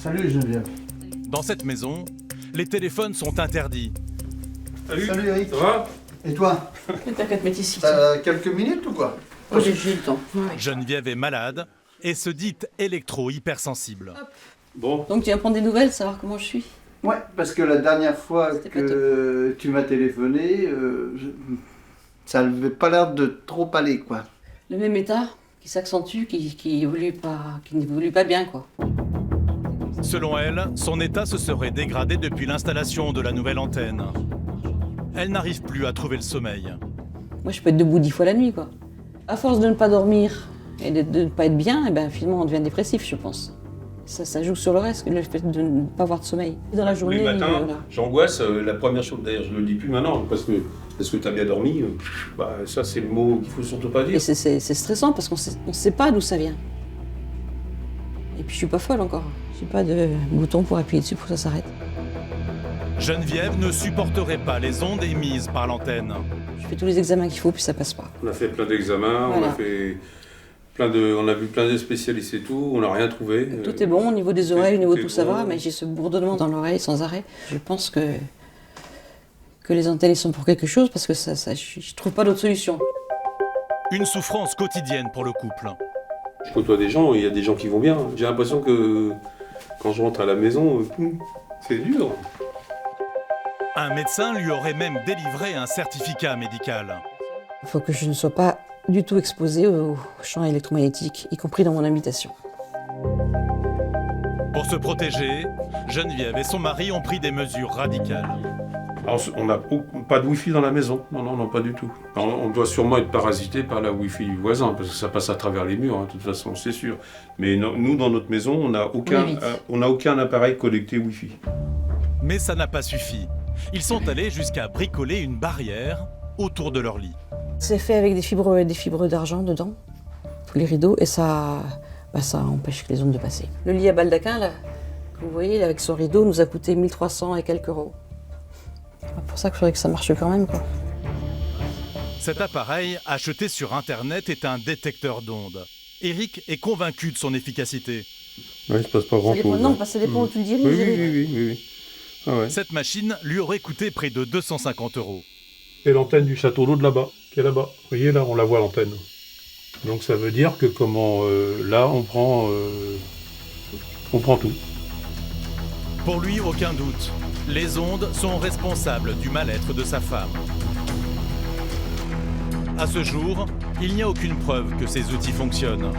Salut Geneviève. Dans cette maison, les téléphones sont interdits. Salut Eric. Ça va? Et toi? T'as qu'à te mettre ici. T'as quelques minutes ou quoi? Oh, j'ai le temps. Ouais. Geneviève est malade et se dit électro-hypersensible. Bon. Donc tu viens prendre des nouvelles, savoir comment je suis. Ouais, parce que la dernière fois C'était pas que tu m'as téléphoné, ça n'avait pas l'air de trop aller, quoi. Le même état qui s'accentue, qui n'évolue pas bien, quoi. Selon elle, son état se serait dégradé depuis l'installation de la nouvelle antenne. Elle n'arrive plus à trouver le sommeil. Moi, je peux être debout 10 fois la nuit, quoi. À force de ne pas dormir et de ne pas être bien, et ben, finalement, on devient dépressif, je pense. Ça joue sur le reste, le fait de ne pas avoir de sommeil. Dans la journée, Tous les matins, voilà. j'angoisse. La première chose, d'ailleurs, je ne le dis plus maintenant, parce que tu as bien dormi, ça c'est le mot qu'il faut surtout pas Et dire. c'est stressant parce qu'on ne sait pas d'où ça vient. Et puis je suis pas folle encore. J'ai pas de bouton pour appuyer dessus pour que ça s'arrête. Geneviève ne supporterait pas les ondes émises par l'antenne. Je fais tous les examens qu'il faut, puis ça passe pas. On a fait plein d'examens, Voilà. on a vu plein de spécialistes et tout, on n'a rien trouvé. Tout est bon au niveau des oreilles, au niveau de tout tout est ça bon. va, mais j'ai ce bourdonnement dans l'oreille sans arrêt. Je pense que les antennes sont pour quelque chose parce que je trouve pas d'autre solution. Une souffrance quotidienne pour le couple. Je côtoie des gens, il y a des gens qui vont bien. J'ai l'impression que quand je rentre à la maison, c'est dur. Un médecin lui aurait même délivré un certificat médical. Il faut que je ne sois pas du tout exposée aux champs électromagnétiques, y compris dans mon habitation. Pour se protéger, Geneviève et son mari ont pris des mesures radicales. Alors, on n'a pas de Wi-Fi dans la maison. Non, pas du tout. Alors, on doit sûrement être parasité par la Wi-Fi du voisin, parce que ça passe à travers les murs, de toute façon, c'est sûr. Mais nous, dans notre maison, on n'a aucun appareil connecté Wi-Fi. Mais ça n'a pas suffi. Ils sont allés jusqu'à bricoler une barrière autour de leur lit. C'est fait avec des fibres d'argent dedans, tous les rideaux, et ça empêche les ondes de passer. Le lit à baldaquin, là, que vous voyez, avec son rideau, nous a coûté 1300 et quelques euros. C'est pour ça qu'il faudrait que ça marche quand même, quoi. Cet appareil, acheté sur Internet, est un détecteur d'ondes. Eric est convaincu de son efficacité. Oui, il se passe pas Ça grand-chose. dépend, non, parce que ça dépend où tu le diriges. Oui. Ah ouais. Cette machine lui aurait coûté près de 250 €. C'est l'antenne du château d'eau de là-bas, qui est là-bas. Vous voyez, là, on la voit, l'antenne. Donc ça veut dire que là, on prend tout. Pour lui, aucun doute. Les ondes sont responsables du mal-être de sa femme. À ce jour, il n'y a aucune preuve que ces outils fonctionnent.